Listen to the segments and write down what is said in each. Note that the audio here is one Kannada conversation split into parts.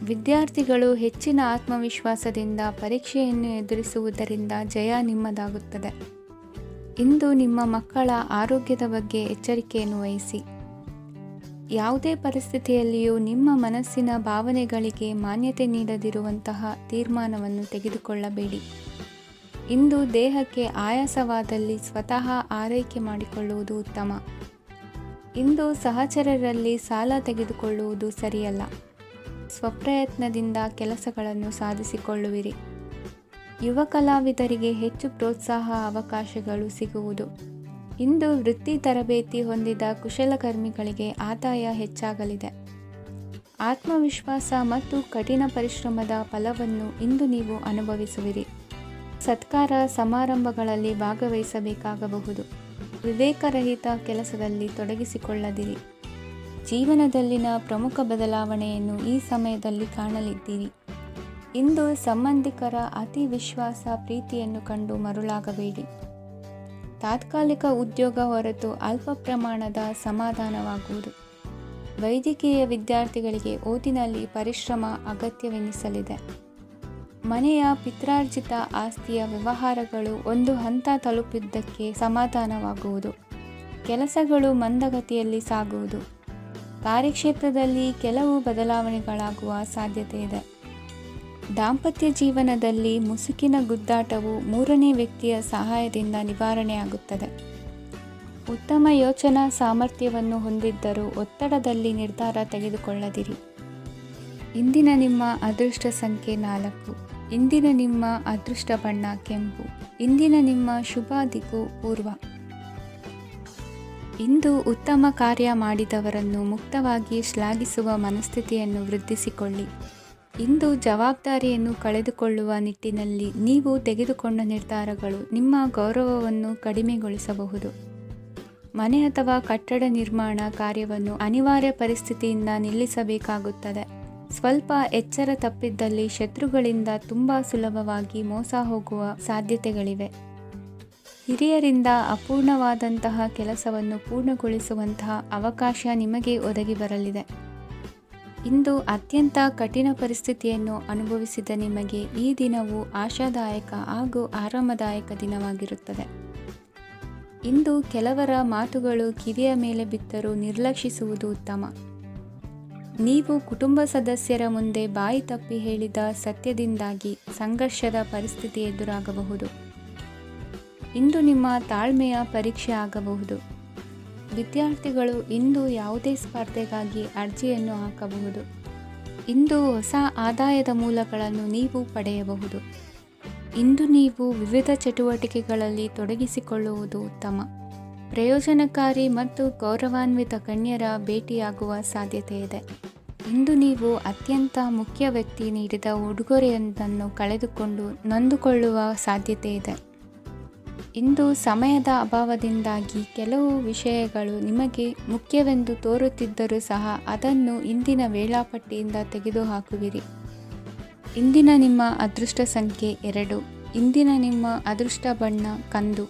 ವಿದ್ಯಾರ್ಥಿಗಳು ಹೆಚ್ಚಿನ ಆತ್ಮವಿಶ್ವಾಸದಿಂದ ಪರೀಕ್ಷೆಯನ್ನು ಎದುರಿಸುವುದರಿಂದ ಜಯ ನಿಮ್ಮದಾಗುತ್ತದೆ. ಇಂದು ನಿಮ್ಮ ಮಕ್ಕಳ ಆರೋಗ್ಯದ ಬಗ್ಗೆ ಎಚ್ಚರಿಕೆಯನ್ನು ವಹಿಸಿ. ಯಾವುದೇ ಪರಿಸ್ಥಿತಿಯಲ್ಲಿಯೂ ನಿಮ್ಮ ಮನಸ್ಸಿನ ಭಾವನೆಗಳಿಗೆ ಮಾನ್ಯತೆ ನೀಡದಿರುವಂತಹ ತೀರ್ಮಾನವನ್ನು ತೆಗೆದುಕೊಳ್ಳಬೇಡಿ. ಇಂದು ದೇಹಕ್ಕೆ ಆಯಾಸವಾದಲ್ಲಿ ಸ್ವತಃ ಆರೈಕೆ ಮಾಡಿಕೊಳ್ಳುವುದು ಉತ್ತಮ. ಇಂದು ಸಹಚರರಲ್ಲಿ ಸಾಲ ತೆಗೆದುಕೊಳ್ಳುವುದು ಸರಿಯಲ್ಲ. ಸ್ವಪ್ರಯತ್ನದಿಂದ ಕೆಲಸಗಳನ್ನು ಸಾಧಿಸಿಕೊಳ್ಳುವಿರಿ. ಯುವ ಕಲಾವಿದರಿಗೆ ಹೆಚ್ಚು ಪ್ರೋತ್ಸಾಹ ಅವಕಾಶಗಳು ಸಿಗುವುದು. ಇಂದು ವೃತ್ತಿ ತರಬೇತಿ ಹೊಂದಿದ ಕುಶಲಕರ್ಮಿಗಳಿಗೆ ಆದಾಯ ಹೆಚ್ಚಾಗಲಿದೆ. ಆತ್ಮವಿಶ್ವಾಸ ಮತ್ತು ಕಠಿಣ ಪರಿಶ್ರಮದ ಫಲವನ್ನು ಇಂದು ನೀವು ಅನುಭವಿಸುವಿರಿ. ಸತ್ಕಾರ ಸಮಾರಂಭಗಳಲ್ಲಿ ಭಾಗವಹಿಸಬೇಕಾಗಬಹುದು. ವಿವೇಕರಹಿತ ಕೆಲಸದಲ್ಲಿ ತೊಡಗಿಸಿಕೊಳ್ಳದಿರಿ. ಜೀವನದಲ್ಲಿನ ಪ್ರಮುಖ ಬದಲಾವಣೆಯನ್ನು ಈ ಸಮಯದಲ್ಲಿ ಕಾಣಲಿದ್ದೀರಿ. ಇಂದು ಸಂಬಂಧಿಕರ ಅತಿ ವಿಶ್ವಾಸ ಪ್ರೀತಿಯನ್ನು ಕಂಡು ಮರುಳಾಗಬೇಡಿ. ತಾತ್ಕಾಲಿಕ ಉದ್ಯೋಗ ಹೊರತು ಅಲ್ಪ ಪ್ರಮಾಣದ ಸಮಾಧಾನವಾಗುವುದು. ವೈದ್ಯಕೀಯ ವಿದ್ಯಾರ್ಥಿಗಳಿಗೆ ಓದಿನಲ್ಲಿ ಪರಿಶ್ರಮ ಅಗತ್ಯವೆನಿಸಲಿದೆ. ಮನೆಯ ಪಿತ್ರಾರ್ಜಿತ ಆಸ್ತಿಯ ವ್ಯವಹಾರಗಳು ಒಂದು ಹಂತ ತಲುಪಿದ್ದಕ್ಕೆ ಸಮಾಧಾನವಾಗುವುದು. ಕೆಲಸಗಳು ಮಂದಗತಿಯಲ್ಲಿ ಸಾಗುವುದು. ಕಾರ್ಯಕ್ಷೇತ್ರದಲ್ಲಿ ಕೆಲವು ಬದಲಾವಣೆಗಳಾಗುವ ಸಾಧ್ಯತೆ ಇದೆ. ದಾಂಪತ್ಯ ಜೀವನದಲ್ಲಿ ಮುಸುಕಿನ ಗುದ್ದಾಟವು ಮೂರನೇ ವ್ಯಕ್ತಿಯ ಸಹಾಯದಿಂದ ನಿವಾರಣೆಯಾಗುತ್ತದೆ. ಉತ್ತಮ ಯೋಚನಾ ಸಾಮರ್ಥ್ಯವನ್ನು ಹೊಂದಿದ್ದರೂ ಒತ್ತಡದಲ್ಲಿ ನಿರ್ಧಾರ ತೆಗೆದುಕೊಳ್ಳದಿರಿ. ಇಂದಿನ ನಿಮ್ಮ ಅದೃಷ್ಟ ಸಂಖ್ಯೆ 4. ಇಂದಿನ ನಿಮ್ಮ ಅದೃಷ್ಟ ಬಣ್ಣ ಕೆಂಪು. ಇಂದಿನ ನಿಮ್ಮ ಶುಭ ದಿಕ್ಕು ಪೂರ್ವ. ಇಂದು ಉತ್ತಮ ಕಾರ್ಯ ಮಾಡಿದವರನ್ನು ಮುಕ್ತವಾಗಿ ಶ್ಲಾಘಿಸುವ ಮನಸ್ಥಿತಿಯನ್ನು ವೃದ್ಧಿಸಿಕೊಳ್ಳಿ. ಇಂದು ಜವಾಬ್ದಾರಿಯನ್ನು ಕಳೆದುಕೊಳ್ಳುವ ನಿಟ್ಟಿನಲ್ಲಿ ನೀವು ತೆಗೆದುಕೊಂಡ ನಿರ್ಧಾರಗಳು ನಿಮ್ಮ ಗೌರವವನ್ನು ಕಡಿಮೆಗೊಳಿಸಬಹುದು. ಮನೆ ಅಥವಾ ಕಟ್ಟಡ ನಿರ್ಮಾಣ ಕಾರ್ಯವನ್ನು ಅನಿವಾರ್ಯ ಪರಿಸ್ಥಿತಿಯಿಂದ ನಿಲ್ಲಿಸಬೇಕಾಗುತ್ತದೆ. ಸ್ವಲ್ಪ ಎಚ್ಚರ ತಪ್ಪಿದ್ದಲ್ಲಿ ಶತ್ರುಗಳಿಂದ ತುಂಬ ಸುಲಭವಾಗಿ ಮೋಸ ಹೋಗುವ ಸಾಧ್ಯತೆಗಳಿವೆ. ಹಿರಿಯರಿಂದ ಅಪೂರ್ಣವಾದಂತಹ ಕೆಲಸವನ್ನು ಪೂರ್ಣಗೊಳಿಸುವಂತಹ ಅವಕಾಶ ನಿಮಗೆ ಒದಗಿ ಬರಲಿದೆ. ಇಂದು ಅತ್ಯಂತ ಕಠಿಣ ಪರಿಸ್ಥಿತಿಯನ್ನು ಅನುಭವಿಸಿದ ನಿಮಗೆ ಈ ದಿನವು ಆಶಾದಾಯಕ ಹಾಗೂ ಆರಾಮದಾಯಕ ದಿನವಾಗಿರುತ್ತದೆ. ಇಂದು ಕೆಲವರ ಮಾತುಗಳು ಕಿವಿಯ ಮೇಲೆ ಬಿದ್ದರೂ ನಿರ್ಲಕ್ಷಿಸುವುದು ಉತ್ತಮ. ನೀವು ಕುಟುಂಬ ಸದಸ್ಯರ ಮುಂದೆ ಬಾಯಿ ತಪ್ಪಿ ಹೇಳಿದ ಸತ್ಯದಿಂದಾಗಿ ಸಂಘರ್ಷದ ಪರಿಸ್ಥಿತಿ ಎದುರಾಗಬಹುದು. ಇಂದು ನಿಮ್ಮ ತಾಳ್ಮೆಯ ಪರೀಕ್ಷೆ ಆಗಬಹುದು. ವಿದ್ಯಾರ್ಥಿಗಳು ಇಂದು ಯಾವುದೇ ಸ್ಪರ್ಧೆಗಾಗಿ ಅರ್ಜಿಯನ್ನು ಹಾಕಬಹುದು. ಇಂದು ಹೊಸ ಆದಾಯದ ಮೂಲಗಳನ್ನು ನೀವು ಪಡೆಯಬಹುದು. ಇಂದು ನೀವು ವಿವಿಧ ಚಟುವಟಿಕೆಗಳಲ್ಲಿ ತೊಡಗಿಸಿಕೊಳ್ಳುವುದು ಉತ್ತಮ. ಪ್ರಯೋಜನಕಾರಿ ಮತ್ತು ಗೌರವಾನ್ವಿತ ಗಣ್ಯರ ಭೇಟಿಯಾಗುವ ಸಾಧ್ಯತೆ ಇದೆ. ಇಂದು ನೀವು ಅತ್ಯಂತ ಮುಖ್ಯ ವ್ಯಕ್ತಿ ನೀಡಿದ ಉಡುಗೊರೆಯೊಂದನ್ನು ಕಳೆದುಕೊಂಡು ನೊಂದುಕೊಳ್ಳುವ ಸಾಧ್ಯತೆ ಇದೆ. ಇಂದು ಸಮಯದ ಅಭಾವದಿಂದಾಗಿ ಕೆಲವು ವಿಷಯಗಳು ನಿಮಗೆ ಮುಖ್ಯವೆಂದು ತೋರುತ್ತಿದ್ದರೂ ಸಹ ಅದನ್ನು ಇಂದಿನ ವೇಳಾಪಟ್ಟಿಯಿಂದ ತೆಗೆದುಹಾಕುವಿರಿ. ಇಂದಿನ ನಿಮ್ಮ ಅದೃಷ್ಟ ಸಂಖ್ಯೆ 2. ಇಂದಿನ ನಿಮ್ಮ ಅದೃಷ್ಟ ಬಣ್ಣ ಕಂದು.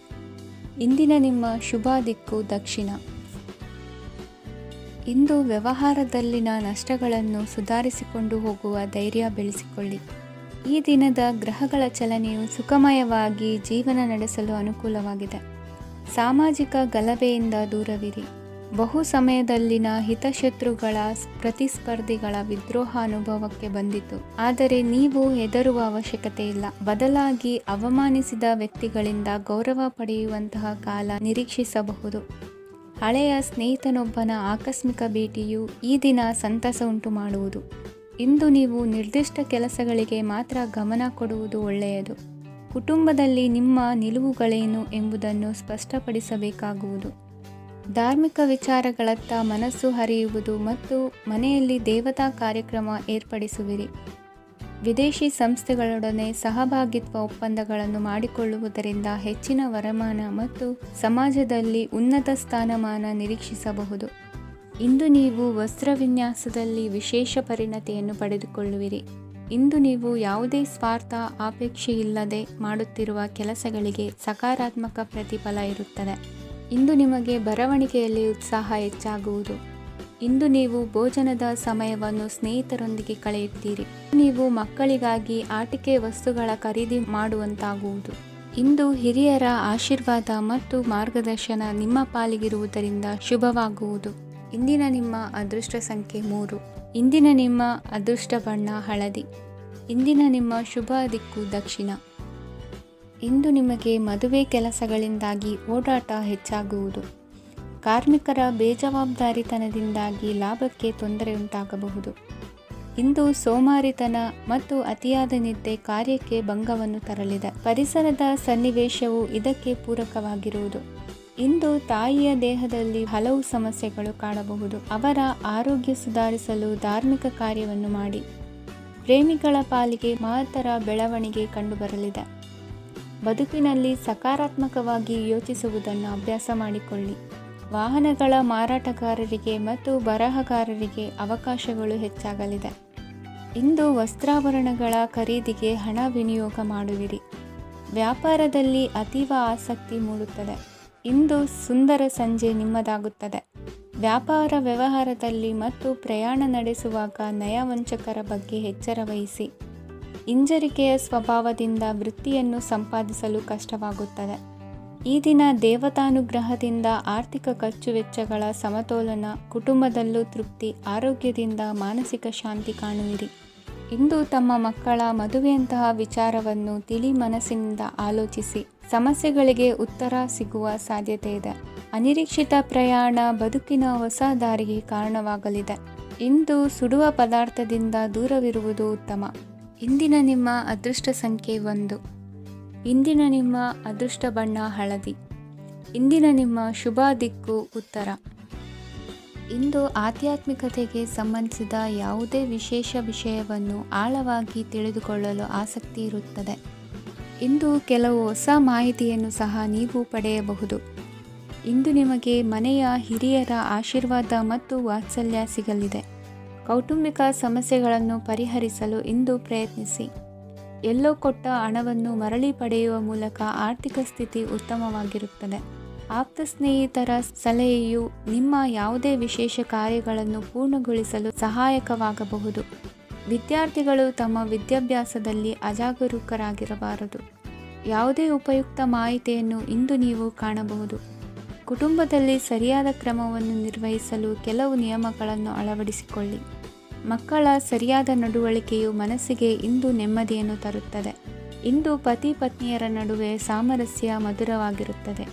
ಇಂದಿನ ನಿಮ್ಮ ಶುಭ ದಿಕ್ಕು ದಕ್ಷಿಣ. ಇಂದು ವ್ಯವಹಾರದಲ್ಲಿನ ನಷ್ಟಗಳನ್ನು ಸುಧಾರಿಸಿಕೊಂಡು ಹೋಗುವ ಧೈರ್ಯ ಬೆಳೆಸಿಕೊಳ್ಳಿ. ಈ ದಿನದ ಗ್ರಹಗಳ ಚಲನೆಯು ಸುಖಮಯವಾಗಿ ಜೀವನ ನಡೆಸಲು ಅನುಕೂಲವಾಗಿದೆ. ಸಾಮಾಜಿಕ ಗಲಭೆಯಿಂದ ದೂರವಿರಿ. ಬಹು ಸಮಯದಲ್ಲಿನ ಹಿತಶತ್ರುಗಳ ಪ್ರತಿಸ್ಪರ್ಧಿಗಳ ವಿದ್ರೋಹ ಅನುಭವಕ್ಕೆ ಬಂದಿತು. ಆದರೆ ನೀವು ಹೆದರುವ ಅವಶ್ಯಕತೆ ಇಲ್ಲ. ಬದಲಾಗಿ ಅವಮಾನಿಸಿದ ವ್ಯಕ್ತಿಗಳಿಂದ ಗೌರವ ಪಡೆಯುವಂತಹ ಕಾಲ ನಿರೀಕ್ಷಿಸಬಹುದು. ಹಳೆಯ ಸ್ನೇಹಿತನೊಬ್ಬನ ಆಕಸ್ಮಿಕ ಭೇಟಿಯು ಈ ದಿನ ಸಂತಸ ಉಂಟು ಮಾಡುವುದು. ಇಂದು ನೀವು ನಿರ್ದಿಷ್ಟ ಕೆಲಸಗಳಿಗೆ ಮಾತ್ರ ಗಮನ ಕೊಡುವುದು ಒಳ್ಳೆಯದು. ಕುಟುಂಬದಲ್ಲಿ ನಿಮ್ಮ ನಿಲುವುಗಳೇನು ಎಂಬುದನ್ನು ಸ್ಪಷ್ಟಪಡಿಸಬೇಕಾಗುವುದು. ಧಾರ್ಮಿಕ ವಿಚಾರಗಳತ್ತ ಮನಸ್ಸು ಹರಿಯುವುದು ಮತ್ತು ಮನೆಯಲ್ಲಿ ದೇವತಾ ಕಾರ್ಯಕ್ರಮ ಏರ್ಪಡಿಸುವಿರಿ. ವಿದೇಶಿ ಸಂಸ್ಥೆಗಳೊಡನೆ ಸಹಭಾಗಿತ್ವ ಒಪ್ಪಂದಗಳನ್ನು ಮಾಡಿಕೊಳ್ಳುವುದರಿಂದ ಹೆಚ್ಚಿನ ವರಮಾನ ಮತ್ತು ಸಮಾಜದಲ್ಲಿ ಉನ್ನತ ಸ್ಥಾನಮಾನ ನಿರೀಕ್ಷಿಸಬಹುದು. ಇಂದು ನೀವು ವಸ್ತ್ರವಿನ್ಯಾಸದಲ್ಲಿ ವಿಶೇಷ ಪರಿಣತಿಯನ್ನು ಪಡೆದುಕೊಳ್ಳುವಿರಿ. ಇಂದು ನೀವು ಯಾವುದೇ ಸ್ವಾರ್ಥ ಅಪೇಕ್ಷೆಯಿಲ್ಲದೆ ಮಾಡುತ್ತಿರುವ ಕೆಲಸಗಳಿಗೆ ಸಕಾರಾತ್ಮಕ ಪ್ರತಿಫಲ ಇರುತ್ತದೆ. ಇಂದು ನಿಮಗೆ ಬರವಣಿಗೆಯಲ್ಲಿ ಉತ್ಸಾಹ ಹೆಚ್ಚಾಗುವುದು. ಇಂದು ನೀವು ಭೋಜನದ ಸಮಯವನ್ನು ಸ್ನೇಹಿತರೊಂದಿಗೆ ಕಳೆಯುತ್ತೀರಿ. ನೀವು ಮಕ್ಕಳಿಗಾಗಿ ಆಟಿಕೆ ವಸ್ತುಗಳ ಖರೀದಿ ಮಾಡುವಂತಾಗುವುದು. ಇಂದು ಹಿರಿಯರ ಆಶೀರ್ವಾದ ಮತ್ತು ಮಾರ್ಗದರ್ಶನ ನಿಮ್ಮ ಪಾಲಿಗಿರುವುದರಿಂದ ಶುಭವಾಗುವುದು. ಇಂದಿನ ನಿಮ್ಮ ಅದೃಷ್ಟ ಸಂಖ್ಯೆ 3. ಇಂದಿನ ನಿಮ್ಮ ಅದೃಷ್ಟ ಬಣ್ಣ ಹಳದಿ. ಇಂದಿನ ನಿಮ್ಮ ಶುಭ ದಿಕ್ಕು ದಕ್ಷಿಣ. ಇಂದು ನಿಮಗೆ ಮದುವೆ ಕೆಲಸಗಳಿಂದಾಗಿ ಓಡಾಟ ಹೆಚ್ಚಾಗುವುದು. ಕಾರ್ಮಿಕರ ಬೇಜವಾಬ್ದಾರಿತನದಿಂದಾಗಿ ಲಾಭಕ್ಕೆ ತೊಂದರೆಯುಂಟಾಗಬಹುದು. ಇಂದು ಸೋಮಾರಿತನ ಮತ್ತು ಅತಿಯಾದ ನಿದ್ದೆ ಕಾರ್ಯಕ್ಕೆ ಭಂಗವನ್ನು ತರಲಿದೆ. ಪರಿಸರದ ಸನ್ನಿವೇಶವು ಇದಕ್ಕೆ ಪೂರಕವಾಗಿರುವುದು. ಇಂದು ತಾಯಿಯ ದೇಹದಲ್ಲಿ ಹಲವು ಸಮಸ್ಯೆಗಳು ಕಾಣಬಹುದು. ಅವರ ಆರೋಗ್ಯ ಸುಧಾರಿಸಲು ಧಾರ್ಮಿಕ ಕಾರ್ಯವನ್ನು ಮಾಡಿ. ಪ್ರೇಮಿಗಳ ಪಾಲಿಗೆ ಮಹತ್ತರ ಬೆಳವಣಿಗೆ ಕಂಡುಬರಲಿದೆ. ಬದುಕಿನಲ್ಲಿ ಸಕಾರಾತ್ಮಕವಾಗಿ ಯೋಚಿಸುವುದನ್ನು ಅಭ್ಯಾಸ ಮಾಡಿಕೊಳ್ಳಿ. ವಾಹನಗಳ ಮಾರಾಟಗಾರರಿಗೆ ಮತ್ತು ಬರಹಗಾರರಿಗೆ ಅವಕಾಶಗಳು ಹೆಚ್ಚಾಗಲಿದೆ. ಇಂದು ವಸ್ತ್ರಾಭರಣಗಳ ಖರೀದಿಗೆ ಹಣ ವಿನಿಯೋಗ ಮಾಡುವಿರಿ. ವ್ಯಾಪಾರದಲ್ಲಿ ಅತೀವ ಆಸಕ್ತಿ ಮೂಡುತ್ತದೆ. ಇಂದು ಸುಂದರ ಸಂಜೆ ನಿಮ್ಮದಾಗುತ್ತದೆ. ವ್ಯಾಪಾರ ವ್ಯವಹಾರದಲ್ಲಿ ಮತ್ತು ಪ್ರಯಾಣ ನಡೆಸುವಾಗ ನಯವಂಚಕರ ಬಗ್ಗೆ ಎಚ್ಚರ ವಹಿಸಿ. ಹಿಂಜರಿಕೆಯ ಸ್ವಭಾವದಿಂದ ವೃತ್ತಿಯನ್ನು ಸಂಪಾದಿಸಲು ಕಷ್ಟವಾಗುತ್ತದೆ. ಈ ದಿನ ದೇವತಾನುಗ್ರಹದಿಂದ ಆರ್ಥಿಕ ಖರ್ಚು ವೆಚ್ಚಗಳ ಸಮತೋಲನ, ಕುಟುಂಬದಲ್ಲೂ ತೃಪ್ತಿ, ಆರೋಗ್ಯದಿಂದ ಮಾನಸಿಕ ಶಾಂತಿ ಕಾಣುವಿರಿ. ಇಂದು ತಮ್ಮ ಮಕ್ಕಳ ಮದುವೆಯಂತಹ ವಿಚಾರವನ್ನು ತಿಳಿ ಮನಸ್ಸಿನಿಂದ ಆಲೋಚಿಸಿ. ಸಮಸ್ಯೆಗಳಿಗೆ ಉತ್ತರ ಸಿಗುವ ಸಾಧ್ಯತೆ ಇದೆ. ಅನಿರೀಕ್ಷಿತ ಪ್ರಯಾಣ ಬದುಕಿನ ಹೊಸ ದಾರಿಗೆ ಕಾರಣವಾಗಲಿದೆ. ಇಂದು ಸುಡುವ ಪದಾರ್ಥದಿಂದ ದೂರವಿರುವುದು ಉತ್ತಮ. ಇಂದಿನ ನಿಮ್ಮ ಅದೃಷ್ಟ ಸಂಖ್ಯೆ 1. ಇಂದಿನ ನಿಮ್ಮ ಅದೃಷ್ಟ ಬಣ್ಣ ಹಳದಿ. ಇಂದಿನ ನಿಮ್ಮ ಶುಭ ದಿಕ್ಕು ಉತ್ತರ. ಇಂದು ಆಧ್ಯಾತ್ಮಿಕತೆಗೆ ಸಂಬಂಧಿಸಿದ ಯಾವುದೇ ವಿಶೇಷ ವಿಷಯವನ್ನು ಆಳವಾಗಿ ತಿಳಿದುಕೊಳ್ಳಲು ಆಸಕ್ತಿ ಇರುತ್ತದೆ. ಇಂದು ಕೆಲವು ಹೊಸ ಮಾಹಿತಿಯನ್ನು ಸಹ ನೀವು ಪಡೆಯಬಹುದು. ಇಂದು ನಿಮಗೆ ಮನೆಯ ಹಿರಿಯರ ಆಶೀರ್ವಾದ ಮತ್ತು ವಾತ್ಸಲ್ಯ ಸಿಗಲಿದೆ. ಕೌಟುಂಬಿಕ ಸಮಸ್ಯೆಗಳನ್ನು ಪರಿಹರಿಸಲು ಇಂದು ಪ್ರಯತ್ನಿಸಿ. ಎಲ್ಲೋ ಕೊಟ್ಟ ಹಣವನ್ನು ಮರಳಿ ಪಡೆಯುವ ಮೂಲಕ ಆರ್ಥಿಕ ಸ್ಥಿತಿ ಉತ್ತಮವಾಗಿರುತ್ತದೆ. ಆಪ್ತ ಸ್ನೇಹಿತರ ಸಲಹೆಯು ನಿಮ್ಮ ಯಾವುದೇ ವಿಶೇಷ ಕಾರ್ಯಗಳನ್ನು ಪೂರ್ಣಗೊಳಿಸಲು ಸಹಾಯಕವಾಗಬಹುದು. ವಿದ್ಯಾರ್ಥಿಗಳು ತಮ್ಮ ವಿದ್ಯಾಭ್ಯಾಸದಲ್ಲಿ ಅಜಾಗರೂಕರಾಗಿರಬಾರದು. ಯಾವುದೇ ಉಪಯುಕ್ತ ಮಾಹಿತಿಯನ್ನು ಇಂದು ನೀವು ಕಾಣಬಹುದು. ಕುಟುಂಬದಲ್ಲಿ ಸರಿಯಾದ ಕ್ರಮವನ್ನು ನಿರ್ವಹಿಸಲು ಕೆಲವು ನಿಯಮಗಳನ್ನು ಅಳವಡಿಸಿಕೊಳ್ಳಿ. ಮಕ್ಕಳ ಸರಿಯಾದ ನಡವಳಿಕೆಯು ಮನಸ್ಸಿಗೆ ಇಂದು ನೆಮ್ಮದಿಯನ್ನು ತರುತ್ತದೆ. ಇಂದು ಪತಿ ಪತ್ನಿಯರ ನಡುವೆ ಸಾಮರಸ್ಯ ಮಧುರವಾಗಿರುತ್ತದೆ.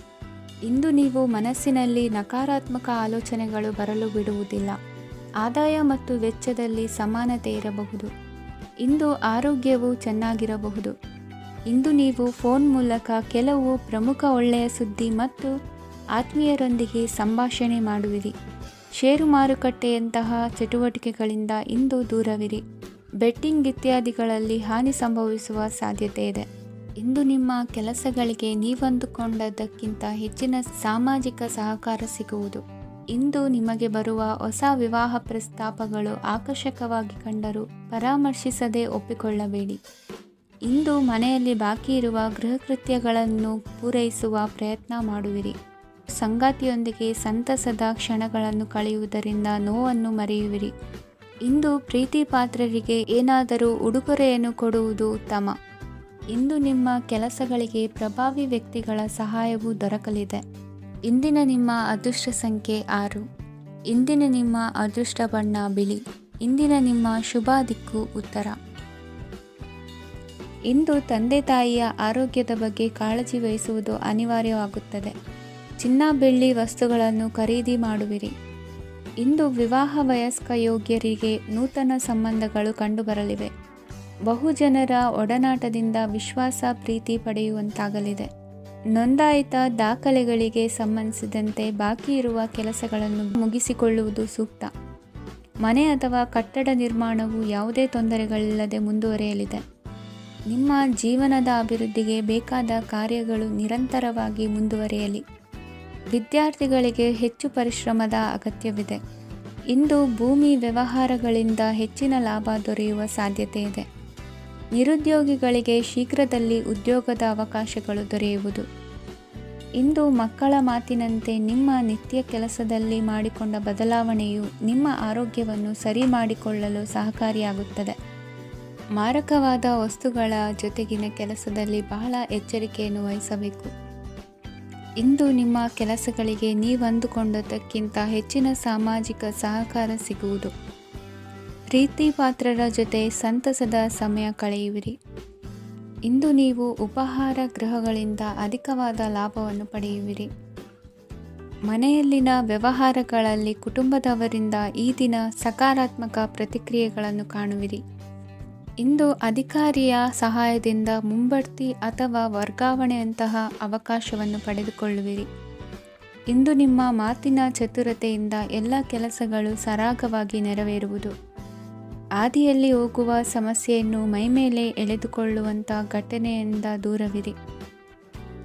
ಇಂದು ನೀವು ಮನಸ್ಸಿನಲ್ಲಿ ನಕಾರಾತ್ಮಕ ಆಲೋಚನೆಗಳು ಬರಲು ಬಿಡುವುದಿಲ್ಲ. ಆದಾಯ ಮತ್ತು ವೆಚ್ಚದಲ್ಲಿ ಸಮಾನತೆ ಇರಬಹುದು. ಇಂದು ಆರೋಗ್ಯವು ಚೆನ್ನಾಗಿರಬಹುದು. ಇಂದು ನೀವು ಫೋನ್ ಮೂಲಕ ಕೆಲವು ಪ್ರಮುಖ ಒಳ್ಳೆಯ ಸುದ್ದಿ ಮತ್ತು ಆತ್ಮೀಯರೊಂದಿಗೆ ಸಂಭಾಷಣೆ ಮಾಡುವಿರಿ. ಷೇರು ಮಾರುಕಟ್ಟೆಯಂತಹ ಚಟುವಟಿಕೆಗಳಿಂದ ಇಂದು ದೂರವಿರಿ. ಬೆಟ್ಟಿಂಗ್ ಇತ್ಯಾದಿಗಳಲ್ಲಿ ಹಾನಿ ಸಂಭವಿಸುವ ಸಾಧ್ಯತೆ ಇದೆ. ಇಂದು ನಿಮ್ಮ ಕೆಲಸಗಳಿಗೆ ನೀವಂದುಕೊಂಡದ್ದಕ್ಕಿಂತ ಹೆಚ್ಚಿನ ಸಾಮಾಜಿಕ ಸಹಕಾರ ಸಿಗುವುದು. ಇಂದು ನಿಮಗೆ ಬರುವ ಹೊಸ ವಿವಾಹ ಪ್ರಸ್ತಾಪಗಳು ಆಕರ್ಷಕವಾಗಿ ಕಂಡರೂ ಪರಾಮರ್ಶಿಸದೆ ಒಪ್ಪಿಕೊಳ್ಳಬೇಡಿ. ಇಂದು ಮನೆಯಲ್ಲಿ ಬಾಕಿ ಇರುವ ಗೃಹಕೃತ್ಯಗಳನ್ನು ಪೂರೈಸುವ ಪ್ರಯತ್ನ ಮಾಡುವಿರಿ. ಸಂಗಾತಿಯೊಂದಿಗೆ ಸಂತಸದ ಕ್ಷಣಗಳನ್ನು ಕಳೆಯುವುದರಿಂದ ನೋವನ್ನು ಮರೆಯುವಿರಿ. ಇಂದು ಪ್ರೀತಿ ಪಾತ್ರರಿಗೆ ಏನಾದರೂ ಉಡುಗೊರೆಯನ್ನು ಕೊಡುವುದು ಉತ್ತಮ. ಇಂದು ನಿಮ್ಮ ಕೆಲಸಗಳಿಗೆ ಪ್ರಭಾವಿ ವ್ಯಕ್ತಿಗಳ ಸಹಾಯವು ದೊರಕಲಿದೆ. ಇಂದಿನ ನಿಮ್ಮ ಅದೃಷ್ಟ ಸಂಖ್ಯೆ 6. ಇಂದಿನ ನಿಮ್ಮ ಅದೃಷ್ಟ ಬಣ್ಣ ಬಿಳಿ. ಇಂದಿನ ನಿಮ್ಮ ಶುಭ ದಿಕ್ಕು ಉತ್ತರ. ಇಂದು ತಂದೆ ತಾಯಿಯ ಆರೋಗ್ಯದ ಬಗ್ಗೆ ಕಾಳಜಿ ವಹಿಸುವುದು ಅನಿವಾರ್ಯವಾಗುತ್ತದೆ. ಚಿನ್ನ ಬೆಳ್ಳಿ ವಸ್ತುಗಳನ್ನು ಖರೀದಿ ಮಾಡುವಿರಿ. ಇಂದು ವಿವಾಹ ವಯಸ್ಕ ಯೋಗ್ಯರಿಗೆ ನೂತನ ಸಂಬಂಧಗಳು ಕಂಡುಬರಲಿವೆ. ಬಹುಜನರ ಒಡನಾಟದಿಂದ ವಿಶ್ವಾಸ ಪ್ರೀತಿ ಪಡೆಯುವಂತಾಗಲಿದೆ. ನೋಂದಾಯಿತ ದಾಖಲೆಗಳಿಗೆ ಸಂಬಂಧಿಸಿದಂತೆ ಬಾಕಿ ಇರುವ ಕೆಲಸಗಳನ್ನು ಮುಗಿಸಿಕೊಳ್ಳುವುದು ಸೂಕ್ತ. ಮನೆ ಅಥವಾ ಕಟ್ಟಡ ನಿರ್ಮಾಣವು ಯಾವುದೇ ತೊಂದರೆಗಳಿಲ್ಲದೆ ಮುಂದುವರಿಯಲಿದೆ. ನಿಮ್ಮ ಜೀವನದ ಅಭಿವೃದ್ಧಿಗೆ ಬೇಕಾದ ಕಾರ್ಯಗಳು ನಿರಂತರವಾಗಿ ಮುಂದುವರಿಯಲಿ. ವಿದ್ಯಾರ್ಥಿಗಳಿಗೆ ಹೆಚ್ಚು ಪರಿಶ್ರಮದ ಅಗತ್ಯವಿದೆ. ಇಂದು ಭೂಮಿ ವ್ಯವಹಾರಗಳಿಂದ ಹೆಚ್ಚಿನ ಲಾಭ ದೊರೆಯುವ ಸಾಧ್ಯತೆ ಇದೆ. ನಿರುದ್ಯೋಗಿಗಳಿಗೆ ಶೀಘ್ರದಲ್ಲಿ ಉದ್ಯೋಗದ ಅವಕಾಶಗಳು ದೊರೆಯುವುದು. ಇಂದು ಮಕ್ಕಳ ಮಾತಿನಂತೆ ನಿಮ್ಮ ನಿತ್ಯ ಕೆಲಸದಲ್ಲಿ ಮಾಡಿಕೊಂಡ ಬದಲಾವಣೆಯು ನಿಮ್ಮ ಆರೋಗ್ಯವನ್ನು ಸರಿ ಮಾಡಿಕೊಳ್ಳಲು ಸಹಕಾರಿಯಾಗುತ್ತದೆ. ಮಾರಕವಾದ ವಸ್ತುಗಳ ಜೊತೆಗಿನ ಕೆಲಸದಲ್ಲಿ ಬಹಳ ಎಚ್ಚರಿಕೆಯನ್ನು ವಹಿಸಬೇಕು. ಇಂದು ನಿಮ್ಮ ಕೆಲಸಗಳಿಗೆ ನೀವಂದುಕೊಂಡದ್ದಕ್ಕಿಂತ ಹೆಚ್ಚಿನ ಸಾಮಾಜಿಕ ಸಹಕಾರ ಸಿಗುವುದು. ಪ್ರೀತಿ ಪಾತ್ರರ ಜೊತೆ ಸಂತಸದ ಸಮಯ ಕಳೆಯುವಿರಿ. ಇಂದು ನೀವು ಉಪಹಾರ ಗೃಹಗಳಿಂದ ಅಧಿಕವಾದ ಲಾಭವನ್ನು ಪಡೆಯುವಿರಿ. ಮನೆಯಲ್ಲಿನ ವ್ಯವಹಾರಗಳಲ್ಲಿ ಕುಟುಂಬದವರಿಂದ ಈ ದಿನ ಸಕಾರಾತ್ಮಕ ಪ್ರತಿಕ್ರಿಯೆಗಳನ್ನು ಕಾಣುವಿರಿ. ಇಂದು ಅಧಿಕಾರಿಯ ಸಹಾಯದಿಂದ ಮುಂಬಡ್ತಿ ಅಥವಾ ವರ್ಗಾವಣೆಯಂತಹ ಅವಕಾಶವನ್ನು ಪಡೆದುಕೊಳ್ಳುವಿರಿ. ಇಂದು ನಿಮ್ಮ ಮಾತಿನ ಚತುರತೆಯಿಂದ ಎಲ್ಲ ಕೆಲಸಗಳು ಸರಾಗವಾಗಿ ನೆರವೇರುವುದು. ಹಾದಿಯಲ್ಲಿ ಹೋಗುವ ಸಮಸ್ಯೆಯನ್ನು ಮೈಮೇಲೆ ಎಳೆದುಕೊಳ್ಳುವಂಥ ಘಟನೆಯಿಂದ ದೂರವಿರಿ.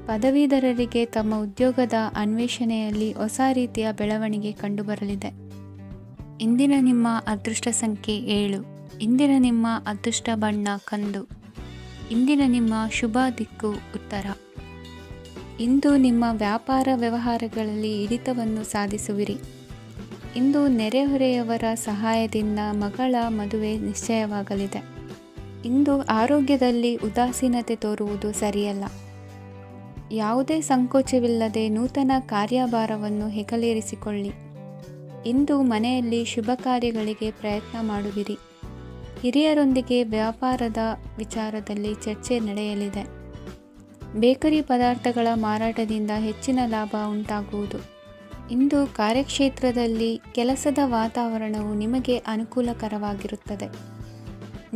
ಪದವೀಧರರಿಗೆ ತಮ್ಮ ಉದ್ಯೋಗದ ಅನ್ವೇಷಣೆಯಲ್ಲಿ ಹೊಸ ರೀತಿಯ ಬೆಳವಣಿಗೆ ಕಂಡುಬರಲಿದೆ. ಇಂದಿನ ನಿಮ್ಮ ಅದೃಷ್ಟ ಸಂಖ್ಯೆ 7. ಇಂದಿನ ನಿಮ್ಮ ಅದೃಷ್ಟ ಬಣ್ಣ ಕಂದು. ಇಂದಿನ ನಿಮ್ಮ ಶುಭ ದಿಕ್ಕು ಉತ್ತರ. ಇಂದು ನಿಮ್ಮ ವ್ಯಾಪಾರ ವ್ಯವಹಾರಗಳಲ್ಲಿ ಹಿಡಿತವನ್ನು ಸಾಧಿಸುವಿರಿ. ಇಂದು ನೆರೆಹೊರೆಯವರ ಸಹಾಯದಿಂದ ಮಗಳ ಮದುವೆ ನಿಶ್ಚಯವಾಗಲಿದೆ. ಇಂದು ಆರೋಗ್ಯದಲ್ಲಿ ಉದಾಸೀನತೆ ತೋರುವುದು ಸರಿಯಲ್ಲ. ಯಾವುದೇ ಸಂಕೋಚವಿಲ್ಲದೆ ನೂತನ ಕಾರ್ಯಭಾರವನ್ನು ಹೆಗಲೇರಿಸಿಕೊಳ್ಳಿ. ಇಂದು ಮನೆಯಲ್ಲಿ ಶುಭ ಕಾರ್ಯಗಳಿಗೆ ಪ್ರಯತ್ನ ಮಾಡುವಿರಿ. ಹಿರಿಯರೊಂದಿಗೆ ವ್ಯಾಪಾರದ ವಿಚಾರದಲ್ಲಿ ಚರ್ಚೆ ನಡೆಯಲಿದೆ. ಬೇಕರಿ ಪದಾರ್ಥಗಳ ಮಾರಾಟದಿಂದ ಹೆಚ್ಚಿನ ಲಾಭ ಉಂಟಾಗುವುದು. ಇಂದು ಕಾರ್ಯಕ್ಷೇತ್ರದಲ್ಲಿ ಕೆಲಸದ ವಾತಾವರಣವು ನಿಮಗೆ ಅನುಕೂಲಕರವಾಗಿರುತ್ತದೆ.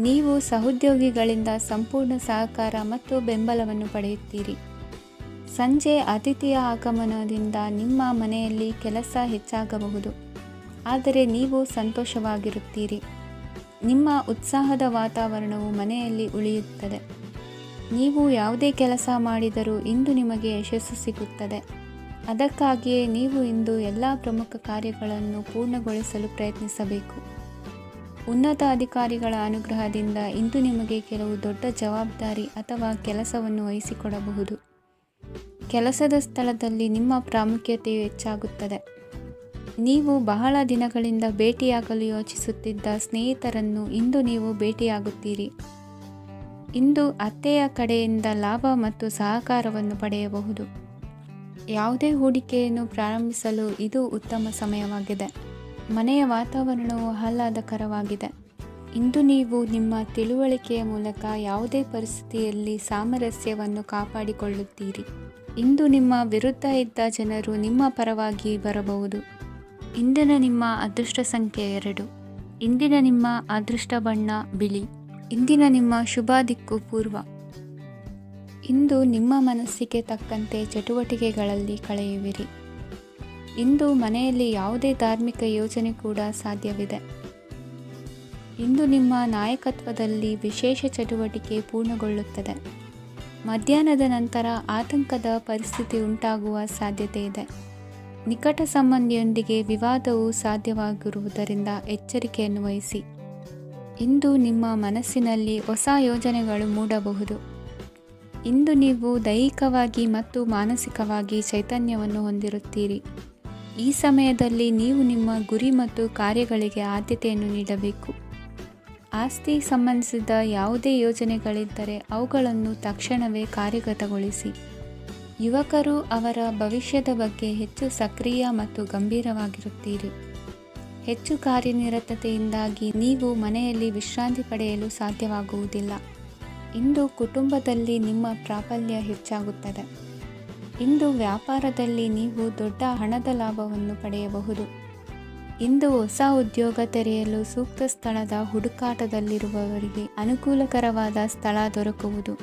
ನೀವು ಸಹೋದ್ಯೋಗಿಗಳಿಂದ ಸಂಪೂರ್ಣ ಸಹಕಾರ ಮತ್ತು ಬೆಂಬಲವನ್ನು ಪಡೆಯುತ್ತೀರಿ. ಸಂಜೆ ಅತಿಥಿಯ ಆಗಮನದಿಂದ ನಿಮ್ಮ ಮನೆಯಲ್ಲಿ ಕೆಲಸ ಹೆಚ್ಚಾಗಬಹುದು, ಆದರೆ ನೀವು ಸಂತೋಷವಾಗಿರುತ್ತೀರಿ. ನಿಮ್ಮ ಉತ್ಸಾಹದ ವಾತಾವರಣವು ಮನೆಯಲ್ಲಿ ಉಳಿಯುತ್ತದೆ. ನೀವು ಯಾವುದೇ ಕೆಲಸ ಮಾಡಿದರೂ ಇಂದು ನಿಮಗೆ ಯಶಸ್ಸು ಸಿಗುತ್ತದೆ. ಅದಕ್ಕಾಗಿಯೇ ನೀವು ಇಂದು ಎಲ್ಲ ಪ್ರಮುಖ ಕಾರ್ಯಗಳನ್ನು ಪೂರ್ಣಗೊಳಿಸಲು ಪ್ರಯತ್ನಿಸಬೇಕು. ಉನ್ನತ ಅಧಿಕಾರಿಗಳ ಅನುಗ್ರಹದಿಂದ ಇಂದು ನಿಮಗೆ ಕೆಲವು ದೊಡ್ಡ ಜವಾಬ್ದಾರಿ ಅಥವಾ ಕೆಲಸವನ್ನು ವಹಿಸಿಕೊಡಬಹುದು. ಕೆಲಸದ ಸ್ಥಳದಲ್ಲಿ ನಿಮ್ಮ ಪ್ರಾಮುಖ್ಯತೆಯು ಹೆಚ್ಚಾಗುತ್ತದೆ. ನೀವು ಬಹಳ ದಿನಗಳಿಂದ ಭೇಟಿಯಾಗಲು ಯೋಚಿಸುತ್ತಿದ್ದ ಸ್ನೇಹಿತರನ್ನು ಇಂದು ನೀವು ಭೇಟಿಯಾಗುತ್ತೀರಿ. ಇಂದು ಅತ್ತೆಯ ಕಡೆಯಿಂದ ಲಾಭ ಮತ್ತು ಸಹಕಾರವನ್ನು ಪಡೆಯಬಹುದು. ಯಾವುದೇ ಹೂಡಿಕೆಯನ್ನು ಪ್ರಾರಂಭಿಸಲು ಇದು ಉತ್ತಮ ಸಮಯವಾಗಿದೆ. ಮನೆಯ ವಾತಾವರಣವು ಆಹ್ಲಾದಕರವಾಗಿದೆ. ಇಂದು ನೀವು ನಿಮ್ಮ ತಿಳುವಳಿಕೆಯ ಮೂಲಕ ಯಾವುದೇ ಪರಿಸ್ಥಿತಿಯಲ್ಲಿ ಸಾಮರಸ್ಯವನ್ನು ಕಾಪಾಡಿಕೊಳ್ಳುತ್ತೀರಿ. ಇಂದು ನಿಮ್ಮ ವಿರುದ್ಧ ಇದ್ದ ಜನರು ನಿಮ್ಮ ಪರವಾಗಿ ಬರಬಹುದು. ಇಂದಿನ ನಿಮ್ಮ ಅದೃಷ್ಟ ಸಂಖ್ಯೆ 2. ಇಂದಿನ ನಿಮ್ಮ ಅದೃಷ್ಟ ಬಣ್ಣ ಬಿಳಿ. ಇಂದಿನ ನಿಮ್ಮ ಶುಭ ದಿಕ್ಕು ಪೂರ್ವ. ಇಂದು ನಿಮ್ಮ ಮನಸ್ಸಿಗೆ ತಕ್ಕಂತೆ ಚಟುವಟಿಕೆಗಳಲ್ಲಿ ಕಳೆಯುವಿರಿ. ಇಂದು ಮನೆಯಲ್ಲಿ ಯಾವುದೇ ಧಾರ್ಮಿಕ ಯೋಜನೆ ಕೂಡ ಸಾಧ್ಯವಿದೆ. ಇಂದು ನಿಮ್ಮ ನಾಯಕತ್ವದಲ್ಲಿ ವಿಶೇಷ ಚಟುವಟಿಕೆ ಪೂರ್ಣಗೊಳ್ಳುತ್ತದೆ. ಮಧ್ಯಾಹ್ನದ ನಂತರ ಆತಂಕದ ಪರಿಸ್ಥಿತಿ ಉಂಟಾಗುವ ಸಾಧ್ಯತೆ ಇದೆ. ನಿಕಟ ಸಂಬಂಧಿಯೊಂದಿಗೆ ವಿವಾದವು ಸಾಧ್ಯವಾಗಿರುವುದರಿಂದ ಎಚ್ಚರಿಕೆಯನ್ನು ವಹಿಸಿ. ಇಂದು ನಿಮ್ಮ ಮನಸ್ಸಿನಲ್ಲಿ ಹೊಸ ಯೋಜನೆಗಳು ಮೂಡಬಹುದು. ಇಂದು ನೀವು ದೈಹಿಕವಾಗಿ ಮತ್ತು ಮಾನಸಿಕವಾಗಿ ಚೈತನ್ಯವನ್ನು ಹೊಂದಿರುತ್ತೀರಿ. ಈ ಸಮಯದಲ್ಲಿ ನೀವು ನಿಮ್ಮ ಗುರಿ ಮತ್ತು ಕಾರ್ಯಗಳಿಗೆ ಆದ್ಯತೆಯನ್ನು ನೀಡಬೇಕು. ಆಸ್ತಿ ಸಂಬಂಧಿಸಿದ ಯಾವುದೇ ಯೋಜನೆಗಳಿದ್ದರೆ ಅವುಗಳನ್ನು ತಕ್ಷಣವೇ ಕಾರ್ಯಗತಗೊಳಿಸಿ. ಯುವಕರು ಅವರ ಭವಿಷ್ಯದ ಬಗ್ಗೆ ಹೆಚ್ಚು ಸಕ್ರಿಯ ಮತ್ತು ಗಂಭೀರವಾಗಿರುತ್ತೀರಿ. ಹೆಚ್ಚು ಕಾರ್ಯನಿರತತೆಯಿಂದಾಗಿ ನೀವು ಮನೆಯಲ್ಲಿ ವಿಶ್ರಾಂತಿ ಪಡೆಯಲು ಸಾಧ್ಯವಾಗುವುದಿಲ್ಲ. ಇಂದು ಕುಟುಂಬದಲ್ಲಿ ನಿಮ್ಮ ಪ್ರಾಬಲ್ಯ ಹೆಚ್ಚಾಗುತ್ತದೆ. ಇಂದು ವ್ಯಾಪಾರದಲ್ಲಿ ನೀವು ದೊಡ್ಡ ಹಣದ ಲಾಭವನ್ನು ಪಡೆಯಬಹುದು. ಇಂದು ಹೊಸ ಉದ್ಯೋಗ ತೆರೆಯಲು ಸೂಕ್ತ ಸ್ಥಳದ ಹುಡುಕಾಟದಲ್ಲಿರುವವರಿಗೆ ಅನುಕೂಲಕರವಾದ ಸ್ಥಳ ದೊರಕುವುದು.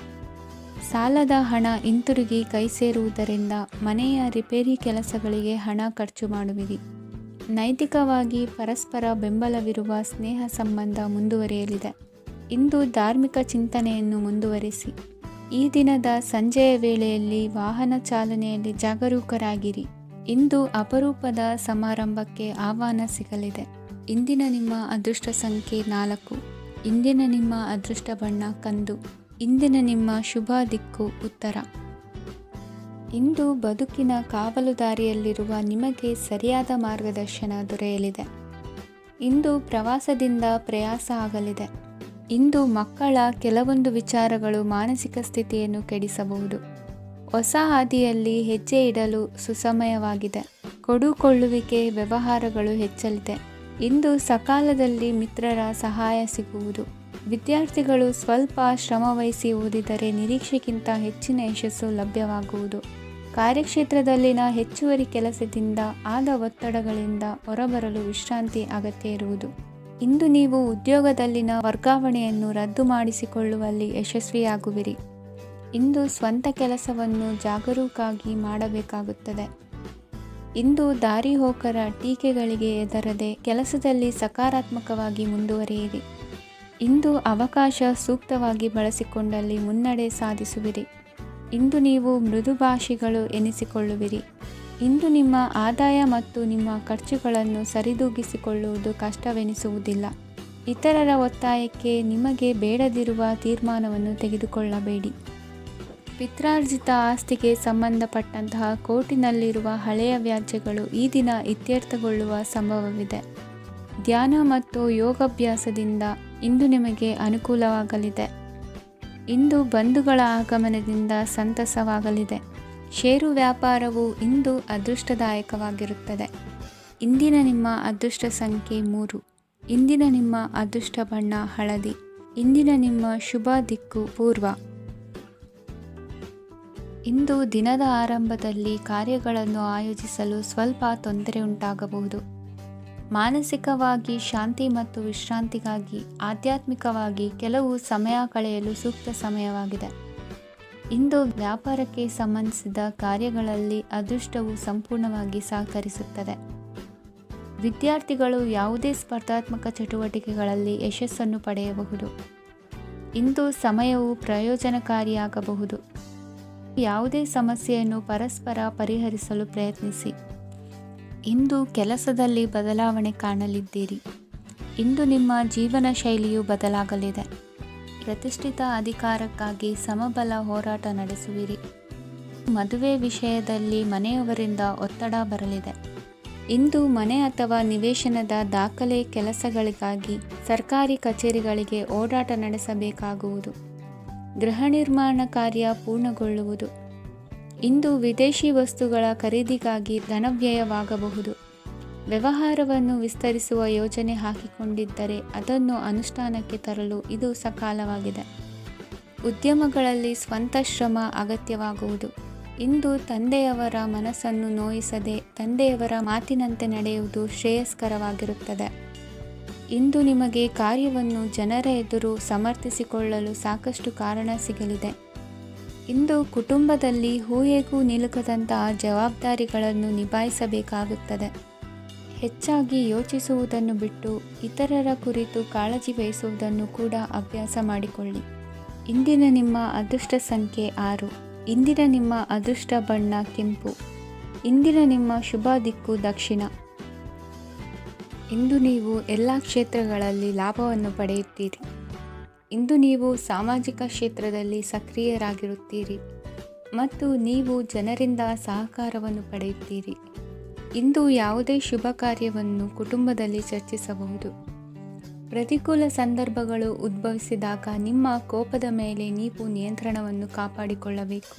ಸಾಲದ ಹಣ ಹಿಂತಿರುಗಿ ಕೈ ಸೇರುವುದರಿಂದ ಮನೆಯ ರಿಪೇರಿ ಕೆಲಸಗಳಿಗೆ ಹಣ ಖರ್ಚು ಮಾಡುವಿರಿ. ನೈತಿಕವಾಗಿ ಪರಸ್ಪರ ಬೆಂಬಲವಿರುವ ಸ್ನೇಹ ಸಂಬಂಧ ಮುಂದುವರಿಯಲಿದೆ. ಇಂದು ಧಾರ್ಮಿಕ ಚಿಂತನೆಯನ್ನು ಮುಂದುವರಿಸಿ. ಈ ದಿನದ ಸಂಜೆಯ ವೇಳೆಯಲ್ಲಿ ವಾಹನ ಚಾಲನೆಯಲ್ಲಿ ಜಾಗರೂಕರಾಗಿರಿ. ಇಂದು ಅಪರೂಪದ ಸಮಾರಂಭಕ್ಕೆ ಆಹ್ವಾನ ಸಿಗಲಿದೆ. ಇಂದಿನ ನಿಮ್ಮ ಅದೃಷ್ಟ ಸಂಖ್ಯೆ 4. ಇಂದಿನ ನಿಮ್ಮ ಅದೃಷ್ಟ ಬಣ್ಣ ಕಂದು. ಇಂದಿನ ನಿಮ್ಮ ಶುಭ ದಿಕ್ಕು ಉತ್ತರ. ಇಂದು ಬದುಕಿನ ಕಾವಲುದಾರಿಯಲ್ಲಿರುವ ನಿಮಗೆ ಸರಿಯಾದ ಮಾರ್ಗದರ್ಶನ ದೊರೆಯಲಿದೆ. ಇಂದು ಪ್ರವಾಸದಿಂದ ಪ್ರಯಾಸ ಆಗಲಿದೆ. ಇಂದು ಮಕ್ಕಳ ಕೆಲವೊಂದು ವಿಚಾರಗಳು ಮಾನಸಿಕ ಸ್ಥಿತಿಯನ್ನು ಕೆಡಿಸಬಹುದು. ಹೊಸ ಹಾದಿಯಲ್ಲಿ ಹೆಜ್ಜೆ ಇಡಲು ಸುಸಮಯವಾಗಿದೆ. ಕೊಡುಕೊಳ್ಳುವಿಕೆ ವ್ಯವಹಾರಗಳು ಹೆಚ್ಚಲಿದೆ. ಇಂದು ಸಕಾಲದಲ್ಲಿ ಮಿತ್ರರ ಸಹಾಯ ಸಿಗುವುದು. ವಿದ್ಯಾರ್ಥಿಗಳು ಸ್ವಲ್ಪ ಶ್ರಮವಹಿಸಿ ಓದಿದರೆ ನಿರೀಕ್ಷೆಗಿಂತ ಹೆಚ್ಚಿನ ಯಶಸ್ಸು ಲಭ್ಯವಾಗುವುದು. ಕಾರ್ಯಕ್ಷೇತ್ರದಲ್ಲಿನ ಹೆಚ್ಚುವರಿ ಕೆಲಸದಿಂದ ಆದ ಒತ್ತಡಗಳಿಂದ ಹೊರಬರಲು ವಿಶ್ರಾಂತಿ ಅಗತ್ಯ ಇರುವುದು. ಇಂದು ನೀವು ಉದ್ಯೋಗದಲ್ಲಿನ ವರ್ಗಾವಣೆಯನ್ನು ರದ್ದು ಮಾಡಿಸಿಕೊಳ್ಳುವಲ್ಲಿ ಯಶಸ್ವಿಯಾಗುವಿರಿ. ಇಂದು ಸ್ವಂತ ಕೆಲಸವನ್ನು ಜಾಗರೂಕರಾಗಿ ಮಾಡಬೇಕಾಗುತ್ತದೆ. ಇಂದು ದಾರಿಹೋಕರ ಟೀಕೆಗಳಿಗೆ ಹೆದರದೆ ಕೆಲಸದಲ್ಲಿ ಸಕಾರಾತ್ಮಕವಾಗಿ ಮುಂದುವರಿಯಿರಿ. ಇಂದು ಅವಕಾಶ ಸೂಕ್ತವಾಗಿ ಬಳಸಿಕೊಂಡಲ್ಲಿ ಮುನ್ನಡೆ ಸಾಧಿಸುವಿರಿ. ಇಂದು ನೀವು ಮೃದುಭಾಷಿಗಳು ಎನಿಸಿಕೊಳ್ಳುವಿರಿ. ಇಂದು ನಿಮ್ಮ ಆದಾಯ ಮತ್ತು ನಿಮ್ಮ ಖರ್ಚುಗಳನ್ನು ಸರಿದೂಗಿಸಿಕೊಳ್ಳುವುದು ಕಷ್ಟವೆನಿಸುವುದಿಲ್ಲ. ಇತರರ ಒತ್ತಾಯಕ್ಕೆ ನಿಮಗೆ ಬೇಡದಿರುವ ತೀರ್ಮಾನವನ್ನು ತೆಗೆದುಕೊಳ್ಳಬೇಡಿ. ಪಿತ್ರಾರ್ಜಿತ ಆಸ್ತಿಗೆ ಸಂಬಂಧಪಟ್ಟಂತಹ ಕೋರ್ಟಿನಲ್ಲಿರುವ ಹಳೆಯ ವ್ಯಾಜ್ಯಗಳು ಈ ದಿನ ಇತ್ಯರ್ಥಗೊಳ್ಳುವ ಸಂಭವವಿದೆ. ಧ್ಯಾನ ಮತ್ತು ಯೋಗಾಭ್ಯಾಸದಿಂದ ಇಂದು ನಿಮಗೆ ಅನುಕೂಲವಾಗಲಿದೆ. ಇಂದು ಬಂಧುಗಳ ಆಗಮನದಿಂದ ಸಂತಸವಾಗಲಿದೆ. ಷೇರು ವ್ಯಾಪಾರವು ಇಂದು ಅದೃಷ್ಟದಾಯಕವಾಗಿರುತ್ತದೆ. ಇಂದಿನ ನಿಮ್ಮ ಅದೃಷ್ಟ ಸಂಖ್ಯೆ 3. ಇಂದಿನ ನಿಮ್ಮ ಅದೃಷ್ಟ ಬಣ್ಣ ಹಳದಿ. ಇಂದಿನ ನಿಮ್ಮ ಶುಭ ದಿಕ್ಕು ಪೂರ್ವ. ಇಂದು ದಿನದ ಆರಂಭದಲ್ಲಿ ಕಾರ್ಯಗಳನ್ನು ಆಯೋಜಿಸಲು ಸ್ವಲ್ಪ ತೊಂದರೆ ಉಂಟಾಗಬಹುದು. ಮಾನಸಿಕವಾಗಿ ಶಾಂತಿ ಮತ್ತು ವಿಶ್ರಾಂತಿಗಾಗಿ ಆಧ್ಯಾತ್ಮಿಕವಾಗಿ ಕೆಲವು ಸಮಯ ಕಳೆಯಲು ಸೂಕ್ತ ಸಮಯವಾಗಿದೆ. ಇಂದು ವ್ಯಾಪಾರಕ್ಕೆ ಸಂಬಂಧಿಸಿದ ಕಾರ್ಯಗಳಲ್ಲಿ ಅದೃಷ್ಟವು ಸಂಪೂರ್ಣವಾಗಿ ಸಹಕರಿಸುತ್ತದೆ. ವಿದ್ಯಾರ್ಥಿಗಳು ಯಾವುದೇ ಸ್ಪರ್ಧಾತ್ಮಕ ಚಟುವಟಿಕೆಗಳಲ್ಲಿ ಯಶಸ್ಸನ್ನು ಪಡೆಯಬಹುದು. ಇಂದು ಸಮಯವು ಪ್ರಯೋಜನಕಾರಿಯಾಗಬಹುದು. ಯಾವುದೇ ಸಮಸ್ಯೆಯನ್ನು ಪರಸ್ಪರ ಪರಿಹರಿಸಲು ಪ್ರಯತ್ನಿಸಿ. ಇಂದು ಕೆಲಸದಲ್ಲಿ ಬದಲಾವಣೆ ಕಾಣಲಿದ್ದೀರಿ. ಇಂದು ನಿಮ್ಮ ಜೀವನ ಶೈಲಿಯು ಬದಲಾಗಲಿದೆ. ಪ್ರತಿಷ್ಠಿತ ಅಧಿಕಾರಕ್ಕಾಗಿ ಸಮಬಲ ಹೋರಾಟ ನಡೆಸುವಿರಿ. ಮದುವೆ ವಿಷಯದಲ್ಲಿ ಮನೆಯವರಿಂದ ಒತ್ತಡ ಬರಲಿದೆ. ಇಂದು ಮನೆ ಅಥವಾ ನಿವೇಶನದ ದಾಖಲೆ ಕೆಲಸಗಳಿಗಾಗಿ ಸರ್ಕಾರಿ ಕಚೇರಿಗಳಿಗೆ ಓಡಾಟ ನಡೆಸಬೇಕಾಗುವುದು. ಗೃಹ ನಿರ್ಮಾಣ ಕಾರ್ಯ ಪೂರ್ಣಗೊಳ್ಳುವುದು. ಇಂದು ವಿದೇಶಿ ವಸ್ತುಗಳ ಖರೀದಿಗಾಗಿ ಧನವ್ಯಯವಾಗಬಹುದು. ವ್ಯವಹಾರವನ್ನು ವಿಸ್ತರಿಸುವ ಯೋಜನೆ ಹಾಕಿಕೊಂಡಿದ್ದರೆ ಅದನ್ನು ಅನುಷ್ಠಾನಕ್ಕೆ ತರಲು ಇದು ಸಕಾಲವಾಗಿದೆ. ಉದ್ಯಮಗಳಲ್ಲಿ ಸ್ವಂತ ಶ್ರಮ ಅಗತ್ಯವಾಗುವುದು. ಇಂದು ತಂದೆಯವರ ಮನಸ್ಸನ್ನು ನೋಯಿಸದೆ ತಂದೆಯವರ ಮಾತಿನಂತೆ ನಡೆಯುವುದು ಶ್ರೇಯಸ್ಕರವಾಗಿರುತ್ತದೆ. ಇಂದು ನಿಮಗೆ ಕಾರ್ಯವನ್ನು ಜನರ ಎದುರು ಸಮರ್ಥಿಸಿಕೊಳ್ಳಲು ಸಾಕಷ್ಟು ಕಾರಣ ಸಿಗಲಿದೆ. ಇಂದು ಕುಟುಂಬದಲ್ಲಿ ಊಹೆಗೂ ನಿಲುಕದಂತಹ ಜವಾಬ್ದಾರಿಗಳನ್ನು ನಿಭಾಯಿಸಬೇಕಾಗುತ್ತದೆ. ಹೆಚ್ಚಾಗಿ ಯೋಚಿಸುವುದನ್ನು ಬಿಟ್ಟು ಇತರರ ಕುರಿತು ಕಾಳಜಿ ವಹಿಸುವುದನ್ನು ಕೂಡ ಅಭ್ಯಾಸ ಮಾಡಿಕೊಳ್ಳಿ. ಇಂದಿನ ನಿಮ್ಮ ಅದೃಷ್ಟ ಸಂಖ್ಯೆ 6. ಇಂದಿನ ನಿಮ್ಮ ಅದೃಷ್ಟ ಬಣ್ಣ ಕೆಂಪು. ಇಂದಿನ ನಿಮ್ಮ ಶುಭ ದಿಕ್ಕು ದಕ್ಷಿಣ. ಇಂದು ನೀವು ಎಲ್ಲ ಕ್ಷೇತ್ರಗಳಲ್ಲಿ ಲಾಭವನ್ನು ಪಡೆಯುತ್ತೀರಿ. ಇಂದು ನೀವು ಸಾಮಾಜಿಕ ಕ್ಷೇತ್ರದಲ್ಲಿ ಸಕ್ರಿಯರಾಗಿರುತ್ತೀರಿ ಮತ್ತು ನೀವು ಜನರಿಂದ ಸಹಕಾರವನ್ನು ಪಡೆಯುತ್ತೀರಿ. ಇಂದು ಯಾವುದೇ ಶುಭ ಕಾರ್ಯವನ್ನು ಕುಟುಂಬದಲ್ಲಿ ಚರ್ಚಿಸಬಹುದು. ಪ್ರತಿಕೂಲ ಸಂದರ್ಭಗಳು ಉದ್ಭವಿಸಿದಾಗ ನಿಮ್ಮ ಕೋಪದ ಮೇಲೆ ನೀವು ನಿಯಂತ್ರಣವನ್ನು ಕಾಪಾಡಿಕೊಳ್ಳಬೇಕು.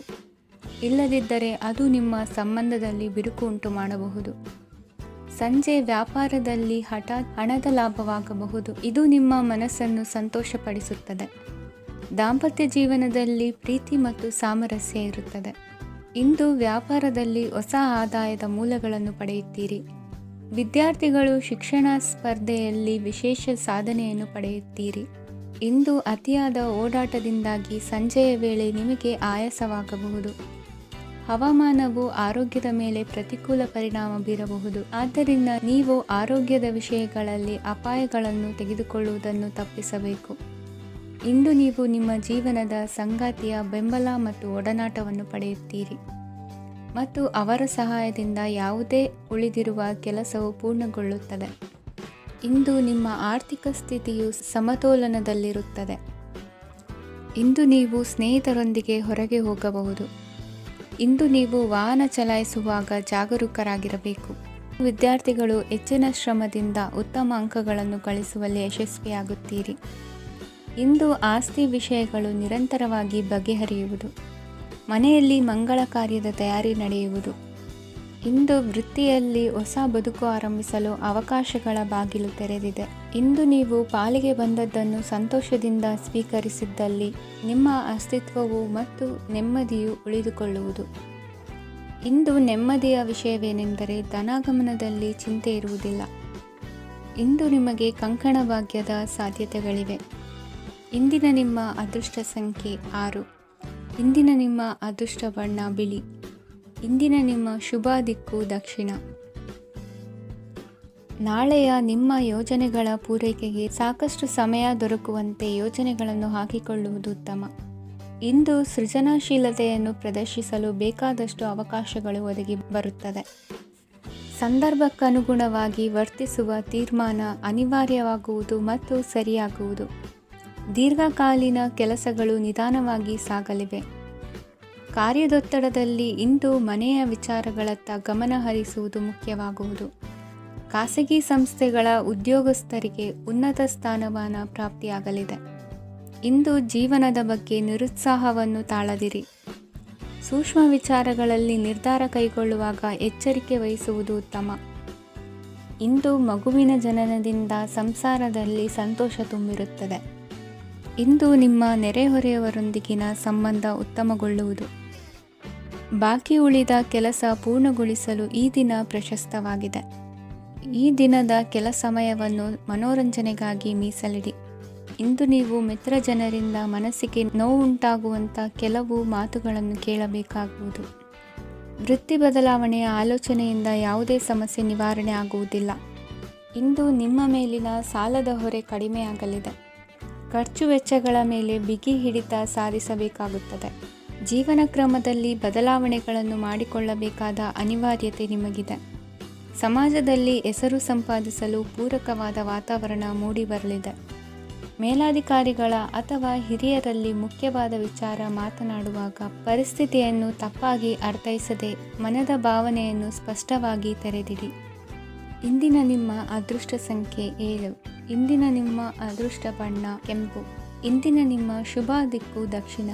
ಇಲ್ಲದಿದ್ದರೆ ಅದು ನಿಮ್ಮ ಸಂಬಂಧದಲ್ಲಿ ಬಿರುಕು ಉಂಟು ಮಾಡಬಹುದು. ಸಂಜೆ ವ್ಯಾಪಾರದಲ್ಲಿ ಹಠಾತ್ ಹಣದ ಲಾಭವಾಗಬಹುದು. ಇದು ನಿಮ್ಮ ಮನಸ್ಸನ್ನು ಸಂತೋಷಪಡಿಸುತ್ತದೆ. ದಾಂಪತ್ಯ ಜೀವನದಲ್ಲಿ ಪ್ರೀತಿ ಮತ್ತು ಸಾಮರಸ್ಯ ಇರುತ್ತದೆ. ಇಂದು ವ್ಯಾಪಾರದಲ್ಲಿ ಹೊಸ ಆದಾಯದ ಮೂಲಗಳನ್ನು ಪಡೆಯುತ್ತೀರಿ. ವಿದ್ಯಾರ್ಥಿಗಳು ಶಿಕ್ಷಣ ಸ್ಪರ್ಧೆಯಲ್ಲಿ ವಿಶೇಷ ಸಾಧನೆಯನ್ನು ಪಡೆಯುತ್ತೀರಿ. ಇಂದು ಅತಿಯಾದ ಓಡಾಟದಿಂದಾಗಿ ಸಂಜೆಯ ವೇಳೆ ನಿಮಗೆ ಆಯಾಸವಾಗಬಹುದು. ಹವಾಮಾನವು ಆರೋಗ್ಯದ ಮೇಲೆ ಪ್ರತಿಕೂಲ ಪರಿಣಾಮ ಬೀರಬಹುದು. ಆದ್ದರಿಂದ ನೀವು ಆರೋಗ್ಯದ ವಿಷಯಗಳಲ್ಲಿ ಅಪಾಯಗಳನ್ನು ತೆಗೆದುಕೊಳ್ಳುವುದನ್ನು ತಪ್ಪಿಸಬೇಕು. ಇಂದು ನೀವು ನಿಮ್ಮ ಜೀವನದ ಸಂಗಾತಿಯ ಬೆಂಬಲ ಮತ್ತು ಒಡನಾಟವನ್ನು ಪಡೆಯುತ್ತೀರಿ ಮತ್ತು ಅವರ ಸಹಾಯದಿಂದ ಯಾವುದೇ ಉಳಿದಿರುವ ಕೆಲಸವು ಪೂರ್ಣಗೊಳ್ಳುತ್ತದೆ. ಇಂದು ನಿಮ್ಮ ಆರ್ಥಿಕ ಸ್ಥಿತಿಯು ಸಮತೋಲನದಲ್ಲಿರುತ್ತದೆ. ಇಂದು ನೀವು ಸ್ನೇಹಿತರೊಂದಿಗೆ ಹೊರಗೆ ಹೋಗಬಹುದು. ಇಂದು ನೀವು ವಾಹನ ಚಲಾಯಿಸುವಾಗ ಜಾಗರೂಕರಾಗಿರಬೇಕು. ವಿದ್ಯಾರ್ಥಿಗಳು ಹೆಚ್ಚಿನ ಶ್ರಮದಿಂದ ಉತ್ತಮ ಅಂಕಗಳನ್ನು ಗಳಿಸುವಲ್ಲಿ ಯಶಸ್ವಿಯಾಗುತ್ತೀರಿ. ಇಂದು ಆಸ್ತಿ ವಿಷಯಗಳು ನಿರಂತರವಾಗಿ ಬಗೆಹರಿಯುವುದು. ಮನೆಯಲ್ಲಿ ಮಂಗಳ ಕಾರ್ಯದ ತಯಾರಿ ನಡೆಯುವುದು. ಇಂದು ವೃತ್ತಿಯಲ್ಲಿ ಹೊಸ ಬದುಕು ಆರಂಭಿಸಲು ಅವಕಾಶಗಳ ಬಾಗಿಲು ತೆರೆದಿದೆ. ಇಂದು ನೀವು ಪಾಲಿಗೆ ಬಂದದ್ದನ್ನು ಸಂತೋಷದಿಂದ ಸ್ವೀಕರಿಸಿದ್ದಲ್ಲಿ ನಿಮ್ಮ ಅಸ್ತಿತ್ವವು ಮತ್ತು ನೆಮ್ಮದಿಯು ಉಳಿದುಕೊಳ್ಳುವುದು. ಇಂದು ನೆಮ್ಮದಿಯ ವಿಷಯವೇನೆಂದರೆ ಧನಾಗಮನದಲ್ಲಿ ಚಿಂತೆ ಇರುವುದಿಲ್ಲ. ಇಂದು ನಿಮಗೆ ಕಂಕಣ ಭಾಗ್ಯದ ಸಾಧ್ಯತೆಗಳಿವೆ. ಇಂದಿನ ನಿಮ್ಮ ಅದೃಷ್ಟ ಸಂಖ್ಯೆ 6. ಇಂದಿನ ನಿಮ್ಮ ಅದೃಷ್ಟ ಬಣ್ಣ ಬಿಳಿ. ಇಂದಿನ ನಿಮ್ಮ ಶುಭ ದಿಕ್ಕು ದಕ್ಷಿಣ. ನಾಳೆಯ ನಿಮ್ಮ ಯೋಜನೆಗಳ ಪೂರೈಕೆಗೆ ಸಾಕಷ್ಟು ಸಮಯ ದೊರಕುವಂತೆ ಯೋಜನೆಗಳನ್ನು ಹಾಕಿಕೊಳ್ಳುವುದು ಉತ್ತಮ. ಇಂದು ಸೃಜನಶೀಲತೆಯನ್ನು ಪ್ರದರ್ಶಿಸಲು ಬೇಕಾದಷ್ಟು ಅವಕಾಶಗಳು ಒದಗಿ ಬರುತ್ತದೆ. ಸಂದರ್ಭಕ್ಕನುಗುಣವಾಗಿ ವರ್ತಿಸುವ ತೀರ್ಮಾನ ಅನಿವಾರ್ಯವಾಗುವುದು ಮತ್ತು ಸರಿಯಾಗುವುದು. ದೀರ್ಘಕಾಲೀನ ಕೆಲಸಗಳು ನಿಧಾನವಾಗಿ ಸಾಗಲಿವೆ. ಕಾರ್ಯದೊತ್ತಡದಲ್ಲಿ ಇಂದು ಮನೆಯ ವಿಚಾರಗಳತ್ತ ಗಮನ ಹರಿಸುವುದು ಮುಖ್ಯವಾಗುವುದು. ಖಾಸಗಿ ಸಂಸ್ಥೆಗಳ ಉದ್ಯೋಗಸ್ಥರಿಗೆ ಉನ್ನತ ಸ್ಥಾನಮಾನ ಪ್ರಾಪ್ತಿಯಾಗಲಿದೆ. ಇಂದು ಜೀವನದ ಬಗ್ಗೆ ನಿರುತ್ಸಾಹವನ್ನು ತಾಳದಿರಿ. ಸೂಕ್ಷ್ಮ ವಿಚಾರಗಳಲ್ಲಿ ನಿರ್ಧಾರ ಕೈಗೊಳ್ಳುವಾಗ ಎಚ್ಚರಿಕೆ ವಹಿಸುವುದು ಉತ್ತಮ. ಇಂದು ಮಗುವಿನ ಜನನದಿಂದ ಸಂಸಾರದಲ್ಲಿ ಸಂತೋಷ ತುಂಬಿರುತ್ತದೆ. ಇಂದು ನಿಮ್ಮ ನೆರೆಹೊರೆಯವರೊಂದಿಗಿನ ಸಂಬಂಧ ಉತ್ತಮಗೊಳ್ಳುವುದು. ಬಾಕಿ ಉಳಿದ ಕೆಲಸ ಪೂರ್ಣಗೊಳಿಸಲು ಈ ದಿನ ಪ್ರಶಸ್ತವಾಗಿದೆ. ಈ ದಿನದ ಕೆಲ ಸಮಯವನ್ನು ಮನೋರಂಜನೆಗಾಗಿ ಮೀಸಲಿಡಿ. ಇಂದು ನೀವು ಮಿತ್ರ ಜನರಿಂದ ಮನಸ್ಸಿಗೆ ನೋವುಂಟಾಗುವಂಥ ಕೆಲವು ಮಾತುಗಳನ್ನು ಕೇಳಬೇಕಾಗುವುದು. ವೃತ್ತಿ ಬದಲಾವಣೆಯ ಆಲೋಚನೆಯಿಂದ ಯಾವುದೇ ಸಮಸ್ಯೆ ನಿವಾರಣೆ ಆಗುವುದಿಲ್ಲ. ಇಂದು ನಿಮ್ಮ ಮೇಲಿನ ಸಾಲದ ಹೊರೆ ಕಡಿಮೆಯಾಗಲಿದೆ. ಖರ್ಚು ವೆಚ್ಚಗಳ ಮೇಲೆ ಬಿಗಿ ಹಿಡಿತ ಸಾಧಿಸಬೇಕಾಗುತ್ತದೆ. ಜೀವನ ಕ್ರಮದಲ್ಲಿ ಬದಲಾವಣೆಗಳನ್ನು ಮಾಡಿಕೊಳ್ಳಬೇಕಾದ ಅನಿವಾರ್ಯತೆ ನಿಮಗಿದೆ. ಸಮಾಜದಲ್ಲಿ ಹೆಸರು ಸಂಪಾದಿಸಲು ಪೂರಕವಾದ ವಾತಾವರಣ ಮೂಡಿಬರಲಿದೆ. ಮೇಲಾಧಿಕಾರಿಗಳ ಅಥವಾ ಹಿರಿಯರಲ್ಲಿ ಮುಖ್ಯವಾದ ವಿಚಾರ ಮಾತನಾಡುವಾಗ ಪರಿಸ್ಥಿತಿಯನ್ನು ತಪ್ಪಾಗಿ ಅರ್ಥೈಸದೆ ಮನದ ಭಾವನೆಯನ್ನು ಸ್ಪಷ್ಟವಾಗಿ ತೆರೆದಿಡಿ. ಇಂದಿನ ನಿಮ್ಮ ಅದೃಷ್ಟ ಸಂಖ್ಯೆ 7. ಇಂದಿನ ನಿಮ್ಮ ಅದೃಷ್ಟ ಬಣ್ಣ ಕೆಂಪು. ಇಂದಿನ ನಿಮ್ಮ ಶುಭ ದಿಕ್ಕು ದಕ್ಷಿಣ.